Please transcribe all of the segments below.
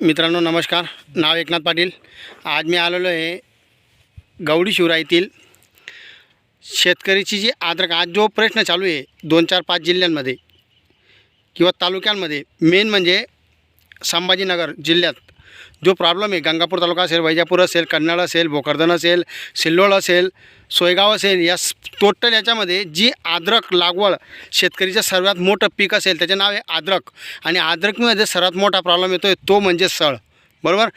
मित्रांनो नमस्कार. नाव एकनाथ पाटील. आज मी आलेलो आहे गवडी शिवराईतील शेतकरीची जी अद्रक आज जो प्रश्न चालू आहे 2-4-5 जिल्ह्यांमध्ये किंवा तालुक्यांमध्ये, मेन म्हणजे संभाजीनगर जिल्ह्यात जो प्रॉब्लेम आहे, गंगापूर तालुका असेल, वैजापूर असेल, कन्नड असेल, भोकरदन असेल, सिल्लोड असेल, सोयगाव असेल, या टोटल याच्यामध्ये जी अद्रक लागवड शेतकरीचं सर्वात मोठं पीक असेल त्याचे नाव आहे अद्रक. आणि अद्रकमध्ये सर्वात मोठा प्रॉब्लेम येतो आहे तो म्हणजे सळ. बरोबर.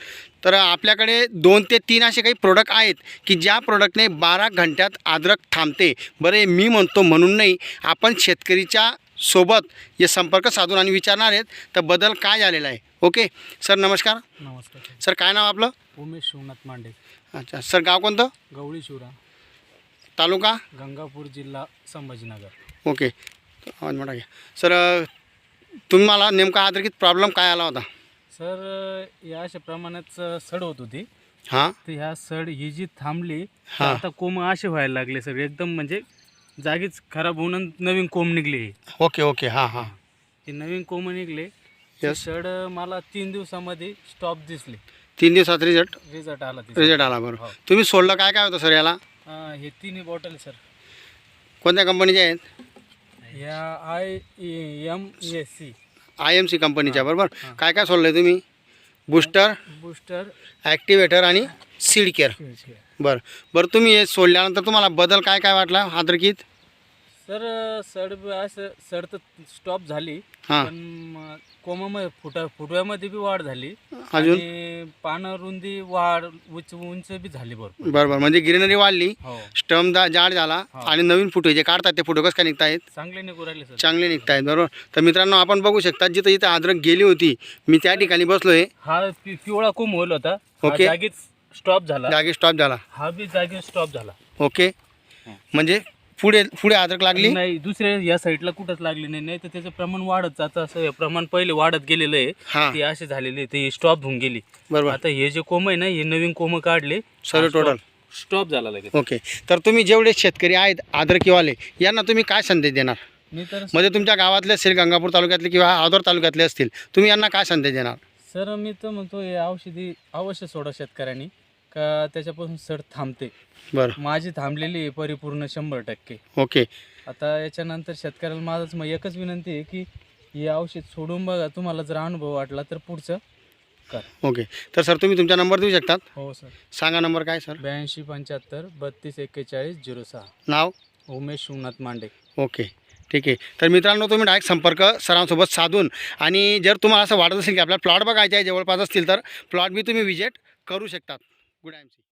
तर आपल्याकडे 2 ते 3 असे काही प्रोडक्ट आहेत की ज्या प्रोडक्टने 12 घंट्यात अद्रक थांबते. बरे मी म्हणतो म्हणून नाही, आपण शेतकरीच्या सोबत हे संपर्क साधून आणि विचारणार आहेत तर बदल काय झालेला आहे. ओके सर, नमस्कार. नमस्कार सर, काय नाव आपलं? उमेश शिवनाथ मांडे. अच्छा सर, गाव कोणतं? गवळी शिवरा, तालुका गंगापूर, जिल्हा संभाजीनगर. ओके. आवाज मोठा घ्या. सर, तुम्हाला नेमका अद्रकीत प्रॉब्लेम काय आला होता? सर, या अशा प्रमाणात सड होत होती. हां तर ह्या सड ही जी थांबली तर हां. आता कोंब असे व्हायला लागले सर, एकदम म्हणजे जागीच खराब होऊन नवीन कोंब निघले. Okay okay. हां हां. हे नवीन कोंब निघले. Yes. सड मला 3 दिवसामध्ये स्टॉप दिसले. 3 दिवसात रिझल्ट आला तिचा. रिझल्ट आला. बरं. हो. तुम्ही सोडलं काय काय होतं सर याला? हे 3 बॉटल सर. कोणत्या कंपनीचे आहेत? या IMSC IMC कंपनीच्या. बरोबर. हां. काय काय सोडलं आहे तुम्ही? बूस्टर, बूस्टर, ॲक्टिवेटर आणि सीड केअर. बरं बरं. तुम्ही हे सोडल्यानंतर तुम्हाला बदल काय काय वाटला अद्रकीत? सर, असं सड तर स्टॉप झाली, हां. पण कोमामध्ये फुटव्यामध्ये बी वाढ झाली. अजून? आणि पानं रुंदी वाढ, उंच बी झाली भरपूर. बरं बरं. म्हणजे ग्रीनरी वाढली, हो, स्टम जाड झाला हो. आणि नवीन फुटवे जे काढतात ते फुटवे कसं काय निघत आहेत? चांगले निघू राहिले सर. चांगले निघत आहेत. बरोबर. तर मित्रांनो, आपण बघू शकता जिथं जिथं अद्रक गेली होती मी त्या ठिकाणी बसलो आहे. हा पिवळा कोंब होईल होता, हा ओके. जागीच स्टॉप झाला. जागी स्टॉप झाला. हा बी जागीच स्टॉप झाला. ओके. म्हणजे पुढे पुढे अद्रक लागली नाही, दुसऱ्या या साईडला कुठंच लागली नाही. नाही तर त्याचं प्रमाण वाढत जातं. असं हे प्रमाण पहिले वाढत गेलेलं आहे, हां. ते असे झालेले, ते स्टॉप होऊन गेली. बरोबर. आता हे जे कोंब आहे ना, हे नवीन कोंब काढले, सर्व टोटल स्टॉप झाला लगेच. ओके. तर तुम्ही जेवढे शेतकरी आहेत अद्रकीवाले यांना तुम्ही काय संदेश देणार? मी तर म्हणजे तुमच्या गावातले असतील, गंगापूर तालुक्यातले किंवा आदोर तालुक्यातले असतील, तुम्ही यांना काय संदेश देणार? सर, मी तर म्हणतो हे औषधी अवश्य सोडा शेतकऱ्यांनी, का त्याच्यापासून सड थांबते. बरं. माझी थांबलेली आहे परिपूर्ण 100%. ओके. आता याच्यानंतर शेतकऱ्याला माझंच मग एकच विनंती आहे की हे औषध सोडून बघा. तुम्हाला जर अनुभव वाटला तर पुढचं कर. ओके. तर सर, तुम्ही तुमचा नंबर देऊ शकतात? हो सर. सांगा नंबर काय सर? 82 75 32 41 06. नाव? उमेश शिवनाथ मांडे. ओके, ठीक आहे. तर मित्रांनो, तुम्ही डायरेक्ट संपर्क सरांसोबत साधून, आणि जर तुम्हाला असं वाटत असेल की आपल्याला प्लॉट बघायचे आहे जवळपास असतील तर प्लॉट बी तुम्ही विजिट करू शकतात. Good IMC.